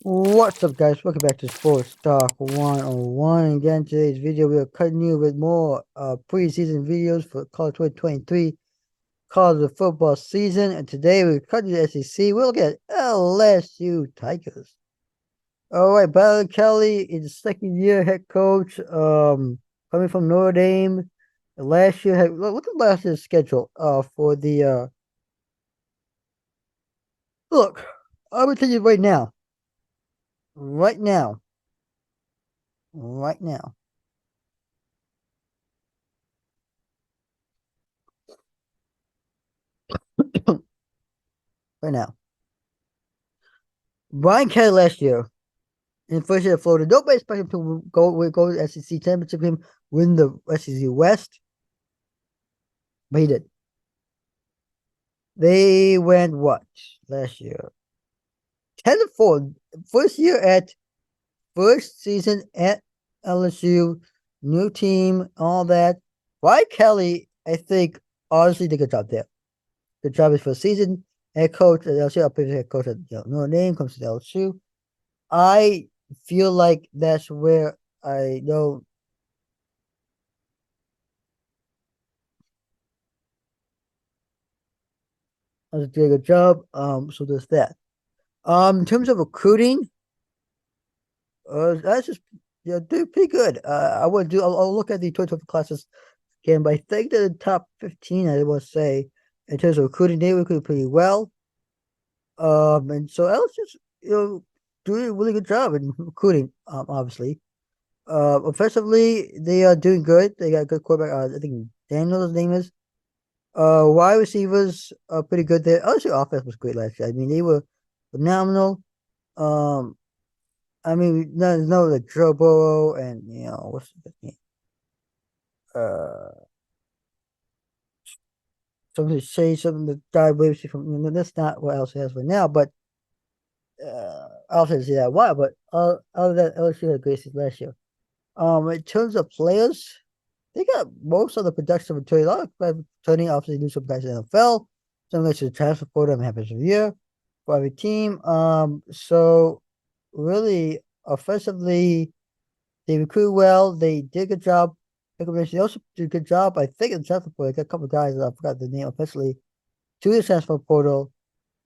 What's up, guys? Welcome back to Sports Talk 101. Again, today's video, we'll continue with more preseason videos for college 2023 college football season. And today, we're cutting the SEC. We'll look at LSU Tigers. All right, Brian Kelly is second year head coach, coming from Notre Dame. Last year, look at last year's schedule for the. Look, I'm going to tell you right now, right now, right now. Right now. Brian Kelly last year in the first year of Florida, nobody expected him to go to the SEC championship game, win the SEC West, but he did. They went what last year? 10-4. First year at first season at LSU, new team, all that. Brian Kelly, I think, honestly did a good job there. Good job his first season. Head coach at LSU, previous head coach at Notre Dame, comes to LSU. I feel like that's where I know I was doing a good job. So there's that. In terms of recruiting, that's just doing pretty good. I would do. I'll look at the 2024 classes again, but I think they're the top 15. I will say in terms of recruiting, they recruit pretty well. And so else just doing a really good job in recruiting. Obviously. Offensively, they are doing good. They got a good quarterback. I think Daniel's name is. Wide receivers are pretty good there. Also, offense was great last year. I mean, they were phenomenal. Um, I mean, no, like Joe Burrow and what's his name? Uh, something to say something to dive away from. That's not what else has for now. But I'll say that why. But other than LSU had a great season last year. In terms of players, they got most of the production returning. A lot of returning, obviously, do some guys in the NFL. Some guys should transfer for them happens every year for every team. So really offensively, they recruit well. They did a good job. They also did a good job. I think in the transfer portal, they got a couple of guys that I forgot the name officially to the transfer portal,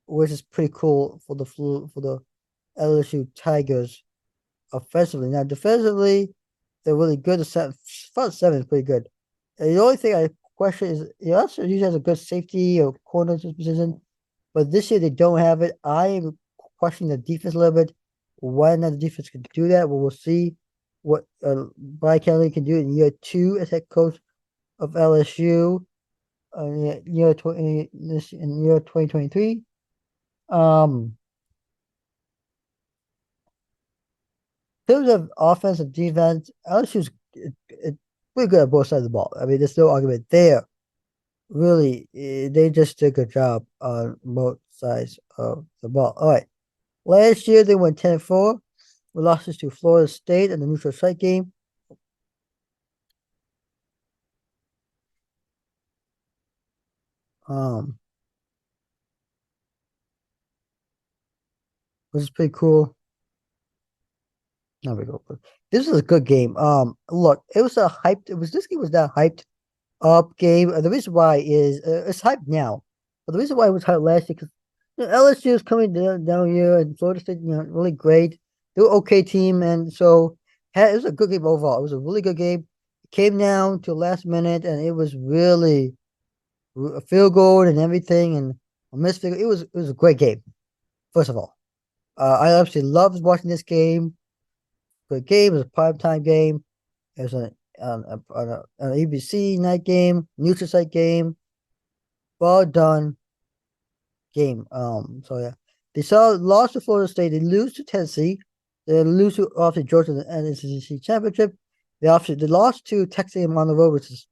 which is pretty cool for the LSU Tigers offensively. Now defensively, they're really good. The front seven is pretty good. And the only thing I question is, also usually has a good safety or corner position, but this year they don't have it. I am questioning the defense a little bit. Why not the defense can do that? Well, we'll see what Brian Kelly can do in year two as head coach of LSU in year 2023. Um, in terms of offense and defense, LSU's pretty good at both sides of the ball. I mean, there's no argument there. Really, they just did a good job on both sides of the ball. All right. Last year they went 10-4. We lost this to Florida State in the neutral site game. Um, which is pretty cool. There we go. This was a good game. Look, it was a hyped. It was this game was that hyped up game. The reason why is it's hyped now, but the reason why it was hyped last year because LSU is coming down here and Florida State, really great. They were okay team, and so it was a good game overall. It was a really good game. It came down to last minute, and it was really a field goal and everything, and a missed field. It was a great game. First of all, I absolutely loved watching this game. Good game. It was a prime time game. It was an ABC night game, neutral site game, well done game. So yeah, they saw lost to Florida State. They lose to Tennessee. They lose to off to Georgia in the SEC championship. They lost to Texas A&M on the road, which is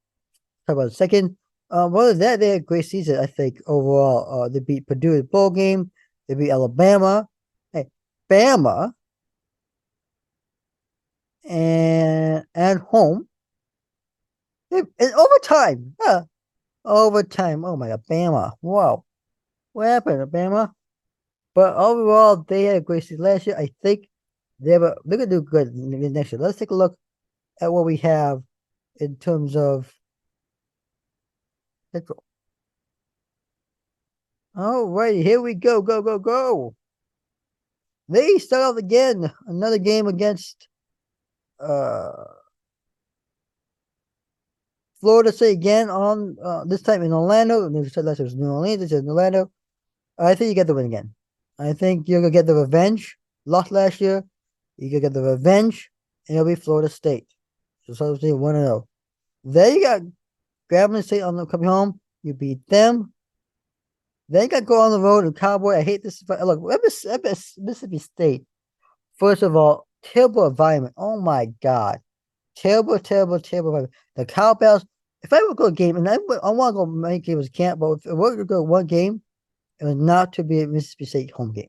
talk about the second. Other than that, they had a great season. I think overall, they beat Purdue in the bowl game. They beat Alabama. Hey, Bama and home. In overtime. Yeah, overtime. Oh my God, Bama. Wow. What happened, Bama? But overall, they had a great season last year. I think they're gonna do good next year. Let's take a look at what we have in terms of. All right, here we go, go, go, go. They start off again. Another game against uh Florida State again on this time in Orlando. And they said last it was New Orleans. This is in Orlando. I think you get the win again. I think you're gonna get the revenge. Lost last year. You gonna get the revenge, and it'll be Florida State. So Florida State 1-0. Then you got Grambling State on the coming home. You beat them. Then you got to go on the road and Cowboy. I hate this. Look, Mississippi State. First of all, terrible environment. Oh my God. Terrible, terrible, terrible environment. The Cowbells. If I would go a game, and I want to go many games, can't, but if I were to go one game, it was not to be a Mississippi State home game.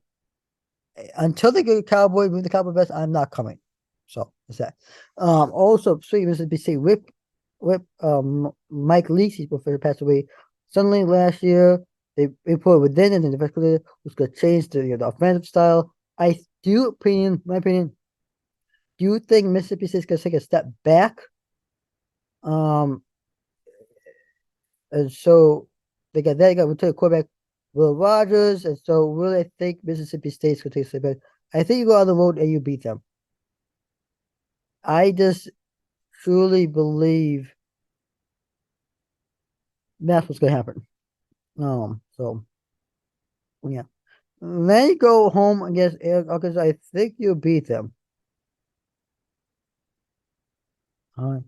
Until they go to Cowboy, move the Cowboy best, I'm not coming. So that's that. Also, sweet Mississippi State whip Mike Leach, he's before he passed away suddenly last year. They put it within and then the rest was gonna change the offensive style. My opinion, do you think Mississippi State's gonna take a step back? Um and so they got to quarterback Will Rogers, and so really I think Mississippi State's gonna take a step back. I think you go on the road and you beat them. I just truly believe that's what's gonna happen. So yeah. Then you go home against Arkansas. I think you beat them. All right.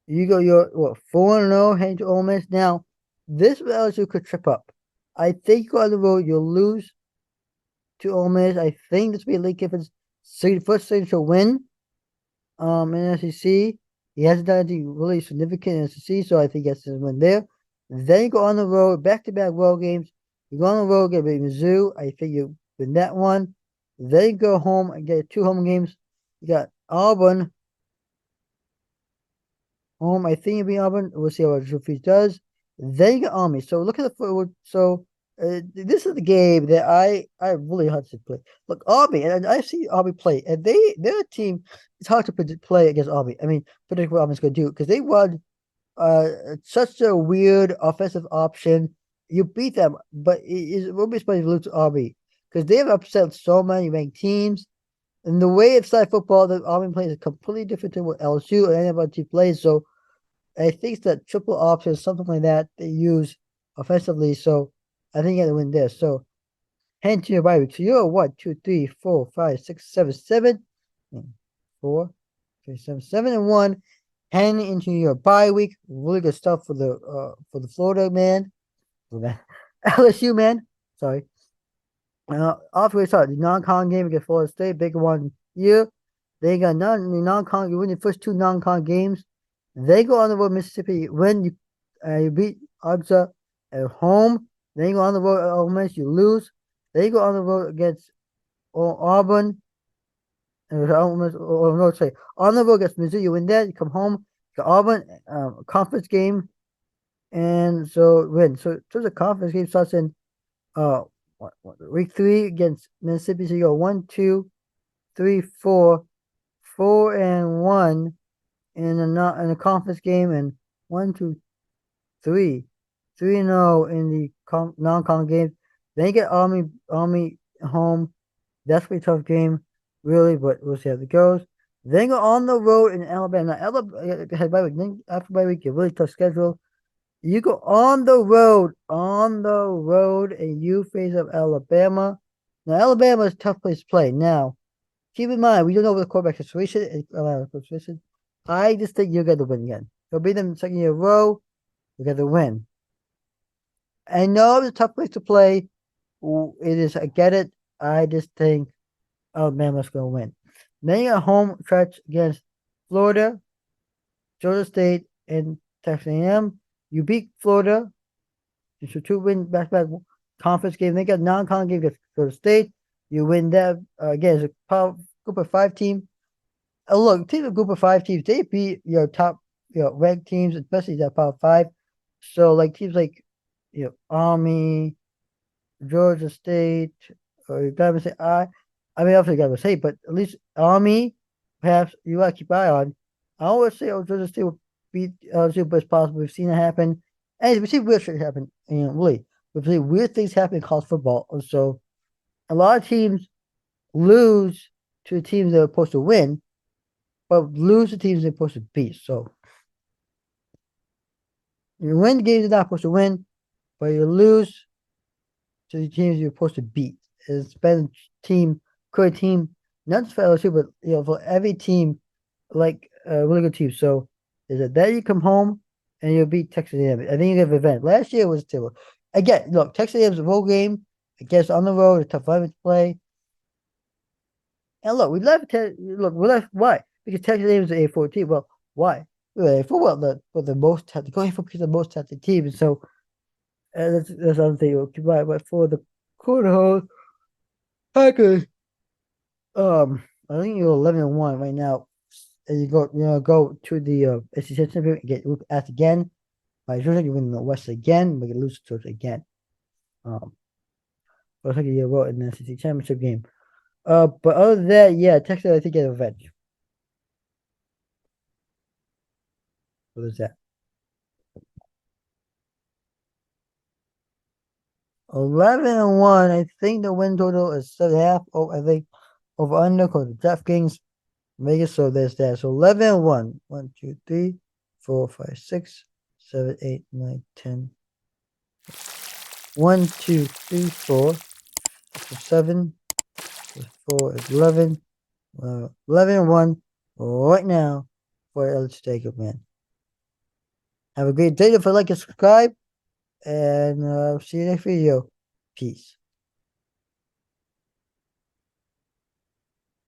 You're what 4-0 heading to Ole Miss. Now, this LSU could trip up. I think you go on the road, you'll lose to Ole Miss. I think this will be Lane Kiffin's first signature win. In SEC. He hasn't done anything really significant in SEC, so I think he has to win there. Then you go on the road, back-to-back road games. You go on the road, get Mizzou. I think you win that one. Then you go home and get 2 home games. You got Auburn home. I think you'll be Auburn. We'll see how Drew Freeze does. Then you got Army. So look at the forward. So this is the game that I really hard to play. Look, Army, and I see Army play, and they're a team. It's hard to play against Army. I mean, predict what Army's going to do because they run such a weird offensive option. You beat them, but it will be supposed to lose to Army because they have upset so many ranked teams. And the way it's like football, the Army plays is completely different than what LSU or any other team plays. So I think it's that triple option, something like that, they use offensively. So I think you got to win this. So head to your bye week. So you're what? 2, 3, 4, 5, 6, 7, 7. 4, 3, 7, 7 and 1. Heading into your bye week. Really good stuff for the Florida man. LSU man. Sorry. After we start the non-con game against Florida State, big one year. They got non-con. You win the first 2 non-con games. They go on the road Mississippi. When you beat Arkansas at home, then you go on the road at Ole Miss, you lose. Then you go on the road against Auburn. Or no, sorry, on the road against Mizzou, you win that. You come home to Auburn, conference game, and so win. So the conference game starts in week 3 against Mississippi. So you go 1, 2, 3, 4, 4-1 in a conference game, and 1, 2, 3, 3-0 in the non-con games. Then you get Army home. That's a pretty tough game, really, but we'll see how it goes. Then go on the road in Alabama. Now, Alabama had bye week. Then after bye week, a really tough schedule. You go on the road, and you face up Alabama. Now, Alabama is a tough place to play. Now, keep in mind, we don't know what the quarterback situation is. I just think you're going to win again. You'll beat them second year in a row. You're going to win. I know it's a tough place to play. It is. I get it. I just think Alabama's going to win. Then you got home stretch against Florida, Georgia State, and Texas A&M. You beat Florida. It's a 2-win back-to-back conference game. They got non-con game against Georgia State. You win that. Again, it's a group of 5 team. Look, team of group of 5 teams, they beat your top, ranked teams, especially that Power 5. So, like teams like, Army, Georgia State, or you gotta say I mean obviously you gotta say, but at least Army, perhaps you gotta keep an eye on. I always say Georgia State will beat Super as possible. We've seen it happen. And we see weird shit happen, really. We've seen weird things happen in college football. And so a lot of teams lose to the teams they're supposed to win, but lose to teams they're supposed to beat. So you win games you're not supposed to win, but you lose to the teams you're supposed to beat. It's been team, good team, not just for LSU, but for every team, like a really good team. So is it that you come home and you beat Texas A&M? I think you have revenge. Last year was terrible. Again, look, Texas A&M's a road game. I guess on the road, a tough environment to play. And look, we left why? Because Texas A&M is an A4 team. Well, why? For what the most going for because the most talented team. And so that's another thing you'll keep right. But for the corner Packers, I think you're 11-1 right now. And go to the SEC championship and get asked again by Georgia. You win the West again, but you lose to Georgia again. Looks like you vote in the SEC championship game. But other than that, yeah, Texas I think get revenge. What is that? 11-1. I think the win total is 7.5. Oh, I think over under because the DraftKings Vegas. So there's that. So 11-1. 1, 2, 3, 4, 5, 6, 7, 8, 9, 10. 1, 2, 3, 4, 7, 4 is 11. 11-1 right now for Let's Take It, man. Have a great day. If you like and subscribe, and see you next video. Peace.